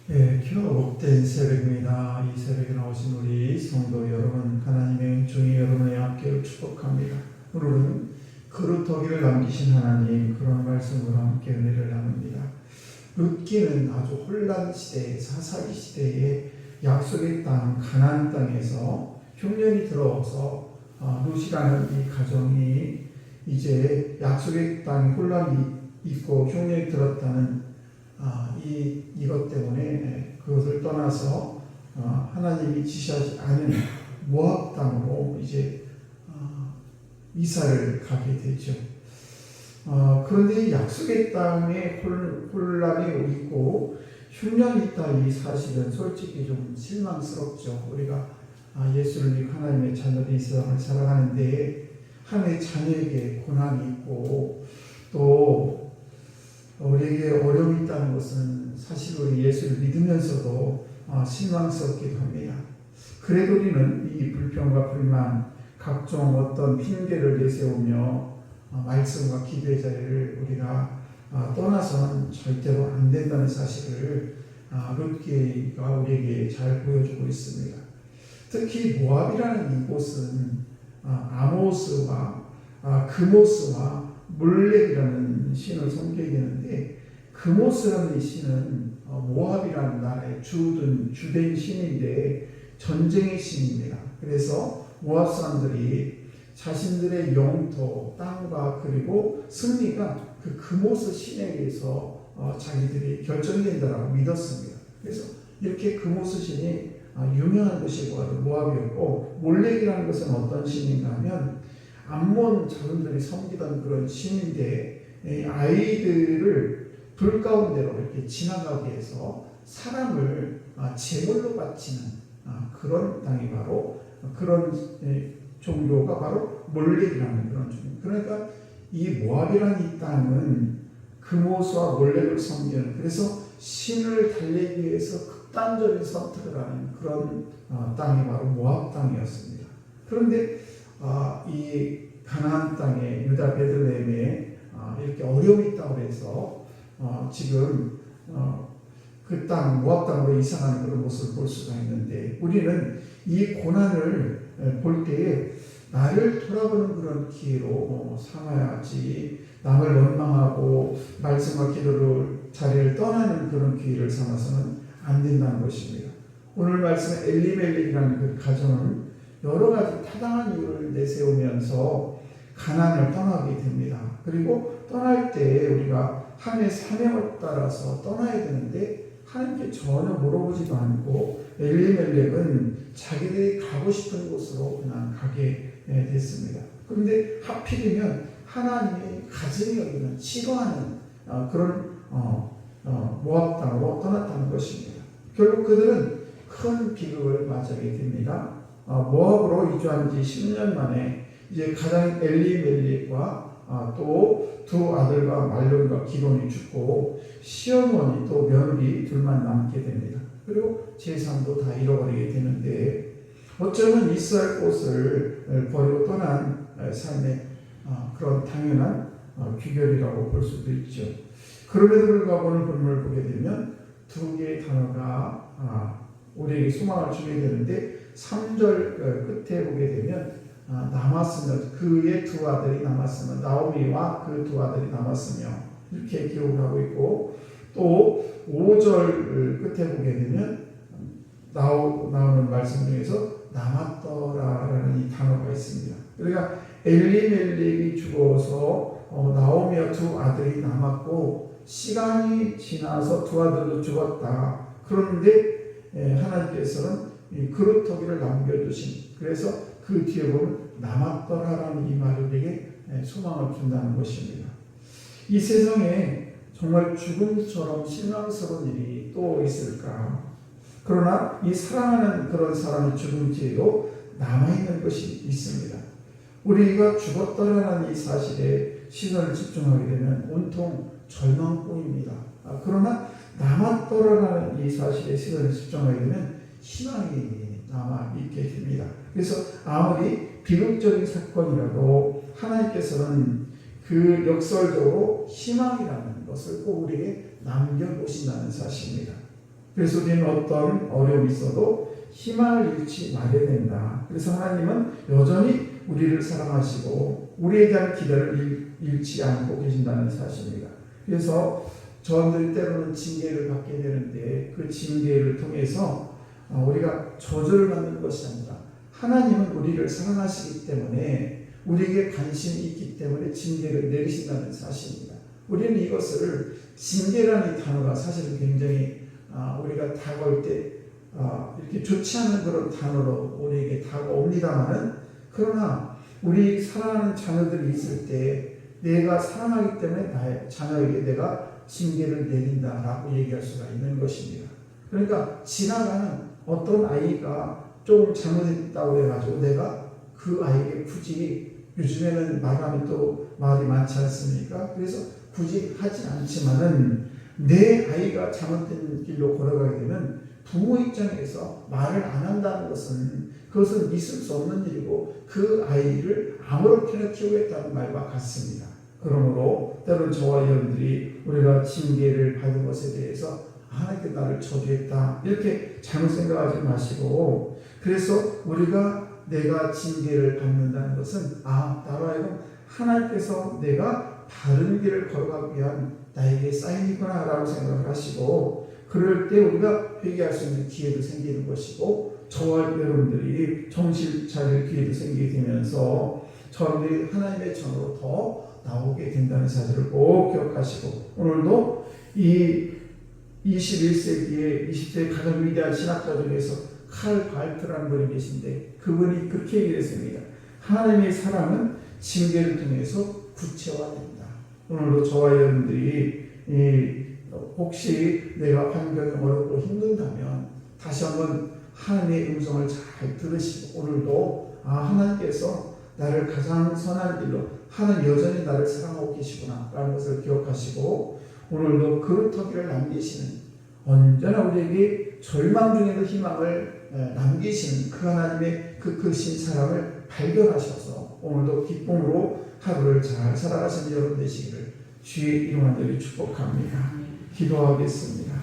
기록된 새벽입니다. 이 새벽에 나오신 우리 성도 여러분, 하나님의 은총이 여러분의 함께를 축복합니다. 오늘은 거룩하기를 남기신 하나님, 그런 말씀으로 함께 은혜를 나눕니다. 룻기는 아주 혼란 시대, 사사기 시대에 약속의 땅, 가나안 땅에서 흉년이 들어와서 룻이라는 이 가정이 이제 약속의 땅에 혼란이 있고 흉년이 들었다는 이것 때문에 그것을 떠나서 하나님이 지시하지 않은 모압 땅으로 이제 이사를 가게 되죠. 그런데 이 약속의 땅에 혼란이 있고 흉년이 있다, 이 사실은 솔직히 좀 실망스럽죠. 우리가 예수를 믿고 하나님의 자녀들이 이 세상을 살아가는데 하나님의 자녀에게 고난이 있고 또 우리에게 어려움이 있다는 것은 사실 우리 예수를 믿으면서도 실망스럽기도 합니다. 그래도 우리는 이 불평과 불만, 각종 어떤 핑계를 내세우며 말씀과 기도의 자리를 우리가 떠나서는 절대로 안 된다는 사실을 룻기가 우리에게 잘 보여주고 있습니다. 특히 모압이라는 이곳은 아모스와 그모스와 몰렉이라는 신을 섬기게 되는데, 그모스라는 이 신은 모압이라는 나라의 주된 신인데 전쟁의 신입니다. 그래서 모압 사람들이 자신들의 영토, 땅과 그리고 승리가 그 그모스 신에 의해서 자기들이 결정된다라고 믿었습니다. 그래서 이렇게 그모스 신이 유명한 곳이 모압이었고, 몰렉이라는 것은 어떤 신인가 하면 암몬 자손들이 섬기던 그런 신인데, 아이들을 불 가운데로 이렇게 지나가게 해서 사람을 제물로 바치는 그런 땅이 바로 그런 종교가 바로 몰렉이라는 그런 종교. 그러니까 이 모압이라는 이 땅은 그모스와 몰렉을 섬기는, 그래서 신을 달래기 위해서 극단적인 선택을 하는 그런 땅이 바로 모압 땅이었습니다. 그런데 이 가나안 땅에 유다 베들레헴에 이렇게 어려움이 있다고 해서 지금 그 땅 모압 땅으로 이사가는 그런 모습을 볼 수가 있는데, 우리는 이 고난을 볼 때에 나를 돌아보는 그런 기회로 삼아야지, 남을 원망하고 말씀과 기도로 자리를 떠나는 그런 기회를 삼아서는 안 된다는 것입니다. 오늘 말씀의 엘리멜렉이라는 그 가정은 여러 가지 타당한 이유를 내세우면서 가나안을 떠나게 됩니다. 그리고 떠날 때 우리가 하나님의 사명을 따라서 떠나야 되는데 하나님께 전혀 물어보지도 않고 엘리멜렉은 자기들이 가고 싶은 곳으로 그냥 가게 됐습니다. 그런데 하필이면 하나님이 가증히 여기는 싫어하는 그런 모압 땅으로 떠났다는 것입니다. 결국 그들은 큰 비극을 맞이하게 됩니다. 모압으로 이주한 지 10년 만에 이제 가장 엘리멜렉과 또 두 아들과 말론과 기돈이 죽고 시어머니 또 며느리 둘만 남게 됩니다. 그리고 재산도 다 잃어버리게 되는데, 어쩌면 이스라엘 곳을 버리고 떠난 삶의 그런 당연한 귀결이라고 볼 수도 있죠. 그럼에도 불구하고 오늘 본문을 보게 되면 두 개의 단어가 우리에게 소망을 주게 되는데, 3절 끝에 보게 되면 남았으며, 그의 두 아들이 남았으며, 나오미와 그 두 아들이 남았으며, 이렇게 기록을 하고 있고, 또 5절 끝에 보게 되면 나오는 말씀 중에서 남았더라라는 이 단어가 있습니다. 그러니까 엘리멜렉이 죽어서 나오미와 두 아들이 남았고, 시간이 지나서 두 아들도 죽었다. 그런데 하나님께서는 그루터기를 남겨두신, 그래서 그 뒤에 보면 남았더라라는 이 말이 우리에게 소망을 준다는 것입니다. 이 세상에 정말 죽음처럼 실망스러운 일이 또 있을까? 그러나 이 사랑하는 그런 사람의 죽음 뒤에도 남아있는 것이 있습니다. 우리가 죽었더라라는 이 사실에 시선을 집중하게 되면 온통 절망뿐입니다. 그러나 남았더라라는 이 사실에 시선을 집중하게 되면 희망이 남아있게 됩니다. 그래서 아무리 비극적인 사건이라도 하나님께서는 그 역설적으로 희망이라는 것을 꼭 우리에게 남겨놓으신다는 사실입니다. 그래서 우리는 어떤 어려움이 있어도 희망을 잃지 말아야 된다. 그래서 하나님은 여전히 우리를 사랑하시고 우리에 대한 기대를 잃지 않고 계신다는 사실입니다. 그래서 저들이 때로는 징계를 받게 되는데 그 징계를 통해서 우리가 저주를 받는 것이 아니라 하나님은 우리를 사랑하시기 때문에 우리에게 관심이 있기 때문에 징계를 내리신다는 사실입니다. 우리는 이것을 징계라는 이 단어가 사실은 굉장히 우리가 다가올 때 이렇게 좋지 않은 그런 단어로 우리에게 다가옵니다만은, 그러나 우리 사랑하는 자녀들이 있을 때 내가 사랑하기 때문에 나의 자녀에게 내가 징계를 내린다라고 얘기할 수가 있는 것입니다. 그러니까 지나가는 어떤 아이가 조금 잘못했다고 해가지고 내가 그 아이에게 굳이, 요즘에는 말하면 또 말이 많지 않습니까? 그래서 굳이 하지 않지만은 내 아이가 잘못된 길로 걸어가게 되면 부모 입장에서 말을 안 한다는 것은 그것은 있을 수 없는 일이고 그 아이를 아무렇게나 키우겠다는 말과 같습니다. 그러므로 때로는 저와 여러분들이 우리가 징계를 받은 것에 대해서 하나님께 나를 저주했다 이렇게 잘못 생각하지 마시고, 그래서 우리가 내가 징계를 받는다는 것은 나로 하여금 하나님께서 내가 바른 길을 걸어가기 위한 나에게 사인이구나 라고 생각을 하시고, 그럴 때 우리가 회개할 수 있는 기회도 생기는 것이고 저와 여러분들이 정신 차릴 기회도 생기게 되면서 저들이 하나님의 전으로 더 나오게 된다는 사실을 꼭 기억하시고, 오늘도 이 21세기의 20세기 가장 위대한 신학자 중에서 칼 발트라는 분이 계신데 그분이 그렇게 얘기했습니다. 하나님의 사랑은 징계를 통해서 구체화된다. 오늘도 저와 여러분들이 혹시 내가 환경이 어렵고 힘든다면 다시 한번 하나님의 음성을 잘 들으시고, 오늘도 하나님께서 나를 가장 선한 길로, 하나님 여전히 나를 사랑하고 계시구나 라는 것을 기억하시고, 오늘도 그루터기를 남기시는, 언제나 우리에게 절망 중에도 희망을 남기시는 그 하나님의 그 크신 사랑을 발견하셔서 오늘도 기쁨으로 하루를 잘 살아가시는 여러분 되시기를 주의 이름으로 축복합니다. 기도하겠습니다.